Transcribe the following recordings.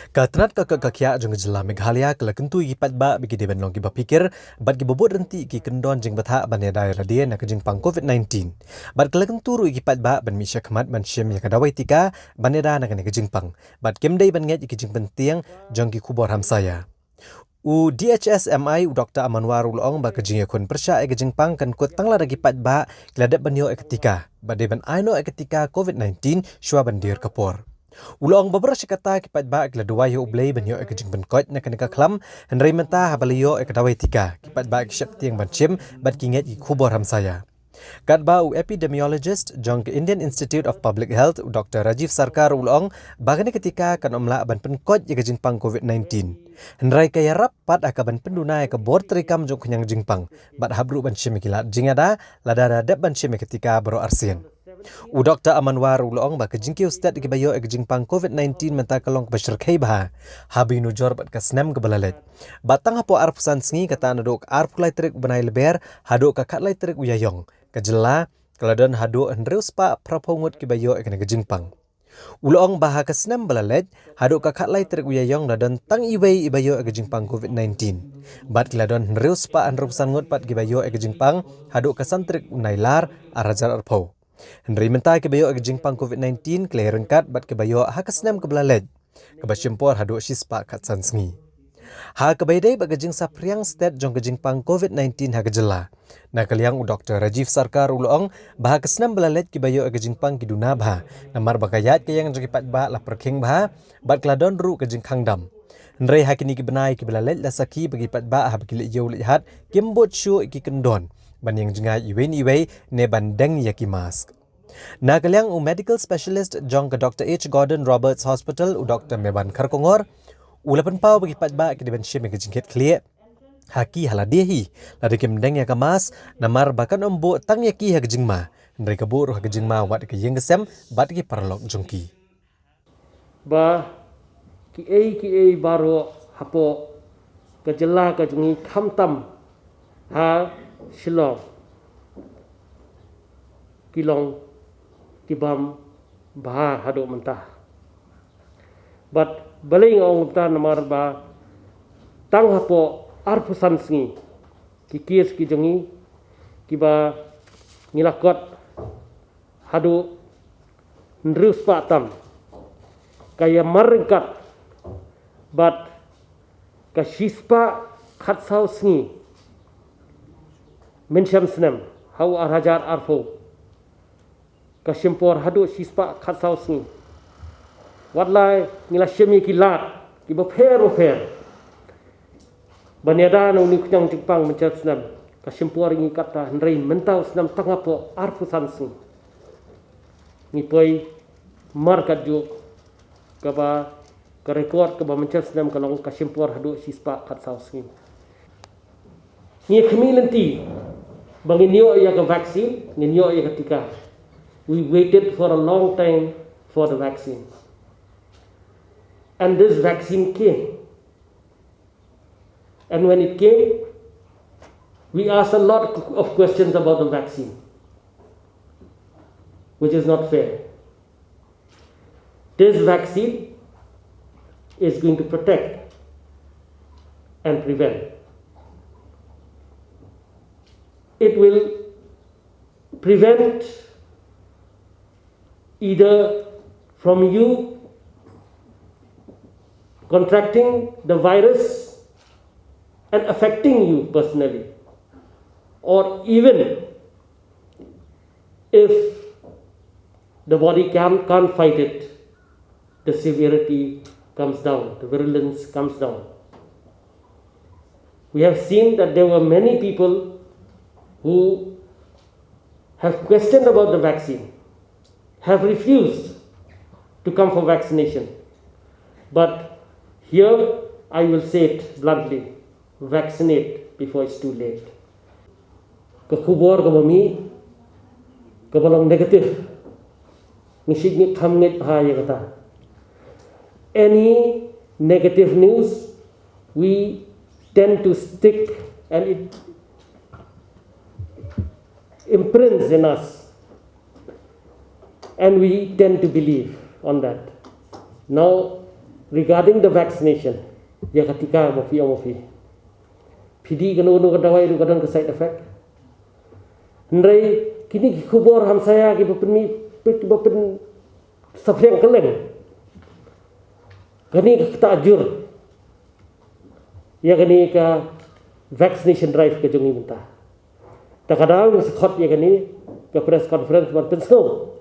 Katnat kakak jeng jela Meghalaya kala kentu ipat ba bagi deban long kiba pikir bat ki bobot renti ki kendon jeng batha ban ya daerah dia nak jeng pang COVID-19. Bat kala kentu ru ipat ba ban misya khmat ban syem ya kadawai tika ban ya da nak jeng pang. Bat kemdai ban nget ki jeng penting jong ki kubor hamsaya. U DHSMI Dr. Amanwarul Ong ba kejing yakun persya e kejing pang kan kut tangla ragi pat ba keladat banyo e ketika. Ba deban aino e ketika COVID-19 syua bandir kapor. Ulong beberapa kata kipat ba kila dua yo ublay banyo ek jing benkot na kanika klam henry menta habaliyo ek dawai tika kipat ba ek syap tiang banchim bat kinget ki khubor hamsaya. Kat ba u epidemiologist jong ke Indian Institute of Public Health Dr. Rajiv Sarkar ulong bagani ketika kan omla ban penkot ye jing pang COVID-19. Henry kaya rapat akaban penduna ke bor terikam jong kenyang jingpang bat habru ban syem kilat jingada ladara dep ban syem ketika bero arsian. U Dr. Amanwar ulong ba kejingki ustad ke bayo ek jingpang COVID-19 menta kalong bashir khaiba habi nujor bat kasnem ke balalet batang hapo arpusan sngi kata nadok arpulai trik benai leber hadok kakat lai trik uyayong kejela keladon hadok hendreus pa prapongut ke bayo ek ne jingpang ulong bah kasnem balalet hadok kakat lai trik uyayong ladon tang iwei ibayo ek jingpang COVID-19 bat keladon hendreus pa anrusan ngut pat ke bayo ek jingpang hadok kasantrik unailar arajar arpo. Henry mentai ke bayo ag jingpang COVID-19 klay rengkat bat ke bayo ha kasnam ke belaled ke basyempor hadu sispa kat sansngi. Ha ke baydai bag jing sapriang stat jong ke jingpang COVID-19 ha kejela. Na kaliang u Dr. Rajiv Sarkar ulong bah kasnam belaled ke bayo ag jingpang kiduna bah namar bakayat ke yang jogipat ba la perking bah bat kladon ru ke jingkang dam. Henry hakini ke benai ke belaled la saki bagi pat ba ha bagi yo lihat kimbot syu iki kendon. Ban yang jengai iwen ne bandeng yaki mask. Na kaliang u medical specialist jong ke Dr. H. Gordon Roberts Hospital u Dr. Meban Karkongor ulapan pau bagi patba ke deban syem ke jingket klie haki haladihi lada kemdeng yaka mas namar bakan ombo tang yaki ha jingma ndai kabur ha jingma wat ke yengesem bat ki parlok jongki ba ki baro hapo kejela ka jungi khamtam ha Shillong kilong tibam bah hado mentah but baling ong ta namar ba tang hapo arpusan sngi kikis ki jongi kiba ngilakot hado ndrus patam kaya marengkat but kashispa khatsau sngi mensyam senam hau arhajar arfo kasimpor hadu sispa khatsau sni watlai ngila syemi kilat ki bofer banyada no ni kunyang jingpang mencap senam kasimpor ngi kata hendrei mentau senam tangapo arfusan sni ni poi markat ju kaba ka record kaba mencap senam kalong kasimpor hadu sispa khatsau sni ni khemilenti Banginyo ya ke vaksin, nginyo ya ketika. We waited for a long time for the vaccine. And this vaccine came. And when it came, we asked a lot of questions about the vaccine, which is not fair. This vaccine is going to protect and prevent. It will prevent either from you contracting the virus and affecting you personally, or even if the body can't fight it, the severity comes down, the virulence comes down. We have seen that there were many people who have questioned about the vaccine, have refused to come for vaccination. But here I will say it bluntly, vaccinate before it's too late. Kekubor kebami, kebalong negatif, ngisik khamnet bahaya kata. Any negative news, we tend to stick and it imprints in us, and we tend to believe on that. Now, regarding the vaccination. Ya ketika mofi. Pidi kena dawai itu kadang ke side effect. Hendrai kini kubur ham saya ki bapen safriang keleng. Kani kita ajur. Ya kani ka vaccination drive ke jongi mentah. Tak kadang sekot ya kani ke press conference berpen snow.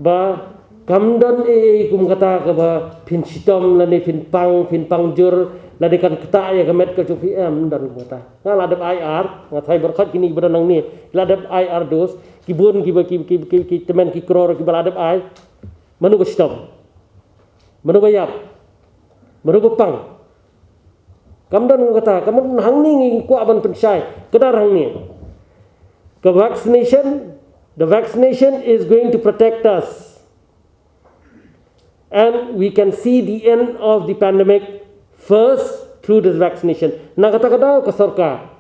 Ba kamdan kum kata ke ba pin sitom lani pin pang jur lani kan kata ya kemet ke PM dan kata ngal ada IR ngatai berkat kini berenang ni ladap IR dos kibun ki temen ki kror ki baladap ai manu ke sitom manu bayap manu pang kamdan kata kamu hang ni ku aban pensai kedar hang ni ke vaccination, the vaccination is going to protect us. And we can see the end of the pandemic first through this vaccination. Nakata-kata ke sarkar,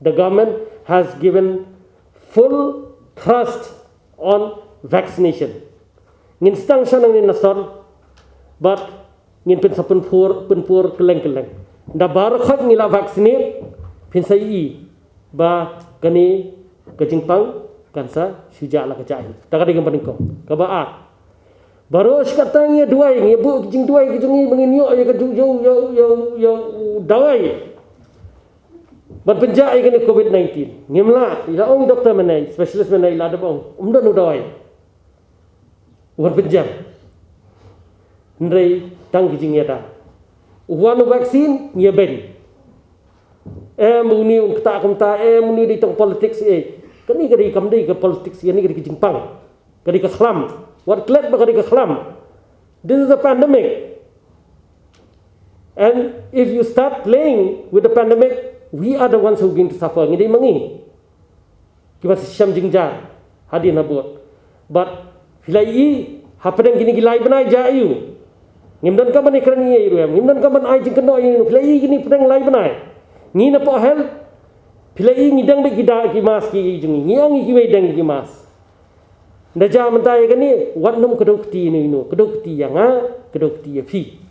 the government has given full thrust on vaccination. Ngin stang siya nang nasar, but ngin penpur keleng-keleng. Da barakhat ngila vaccinate, pinsai i, ba kani kejingpang kansa sujak lah kecai. Tak ada yang paling kau. Kabaat. Baru sekarang ia dua ini, bu kejing dua kejungi menginyok ya kejung yo dawai. Berpenjak ini COVID-19. Ngimla, ila ong doktor mana, spesialis mana ila ada bang. Umdan dawai. Berpenjak. Hendai tang kejing ya dah. Uhuan vaksin ia ben. Muni kita kumta muni di tong politics kani kadi kamdai ke politics yani kadi kejingpang. Kadi ke khlam. What klet ba kadi ke khlam. This is a pandemic. And if you start playing with the pandemic, we are the ones who are going to suffer. Ngidai mangi. Kiba syam jingjar hadi nabot. But hilai hapadang gini gilai benai jayu. Ngimdan ka ban ikrani iru yam. Ngimdan ka ban ai jingkeno iru. Hilai gini pedang lai benai. Ngi na po hel pilai ngidang be gida ki mas ki jungi ngiang ki we dang ki mas nda ja mentai kani wat num kedokti ni no kedokti yang kedokti ya phi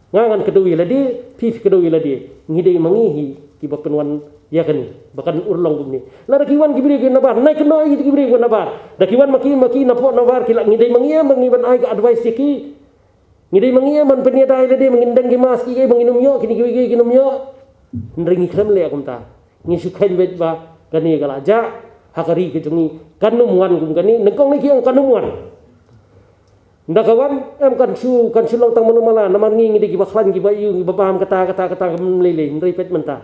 ngangan kedoi la di phi kedoi la di ngidai mangihi ki bapen wan ya kani bakan urlong gumni la kiwan ki biri ki nabar nai keno ki biri ki nabar da kiwan maki na po nabar ki la ngidai mangia mangiban ai ka advice ki ngidai mangia man peniadai la di mangindang ki mas ki manginum yo kini ki kinum yo nringi krem le akumta ngi sukhain bet ba kani kala ja hakari ke jungi kanumuan gum kani nengkong ni kiang kanumuan ndakawan kan sulong tang manumala namar ngi di kibakhlan ki bayu ki babam kata lele ndri pet menta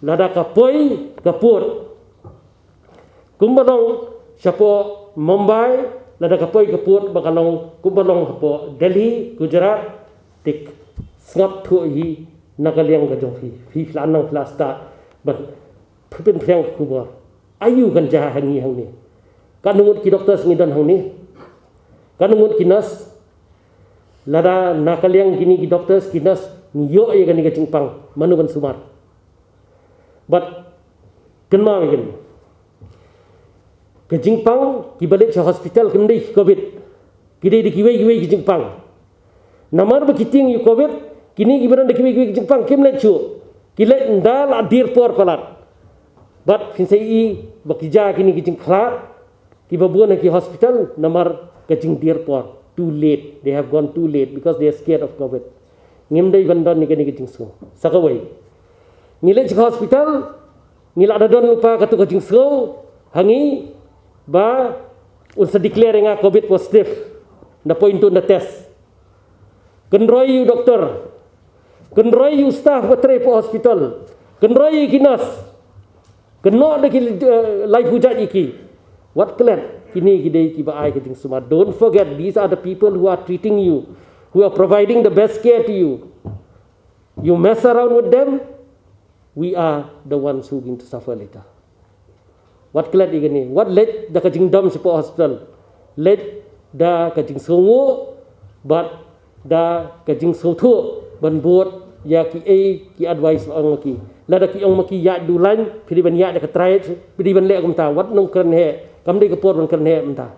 lada kapoi kapur kumbalong sapo Mumbai lada kapoi kapur bakalong kumbalong hapo Delhi Gujarat tik ngap thu hi nakaliang ka jong fi flanang plasta ban phen pheng kubor ayu kan jah hangi hang ni kanungut ki doktor ngidan hang ni kanungut kinas lada nakaliang kini ki doktor kinas niyo ye kan ni kacingpang manu kan sumar but kenma begin kacingpang ki balik ke hospital kendai covid kidai di kiwei kacingpang namar bekiting yu covid kini gibaran deki Jepang kimlet chu kilet ndal adir por palat but kinsai bakija kini kijing khlat kibabuan ki hospital namar kajing dir por too late they have gone too late because they are scared of covid ngimdai bandon ni kijing su sakawai ngilet hospital ngila ada don lupa katu kajing su hangi ba unsa declare nga covid positive na point to the test kenroi you doktor kenroi you staff betre po hospital kenroi kinas kena de life hujat iki what klan kini gidei ki ba ai kijing suma don't forget these are the people who are treating you who are providing the best care to you you mess around with them we are the ones who going to suffer later what klan igani what let the kijing dom sipo hospital let the kijing sungu but the kijing sothu ban buat ya ki advice ang maki lada ki ong maki ya dulan pidi ban ya da ka try pidi ban le kum ta wat nong kren he kam de ka por ban kren he mta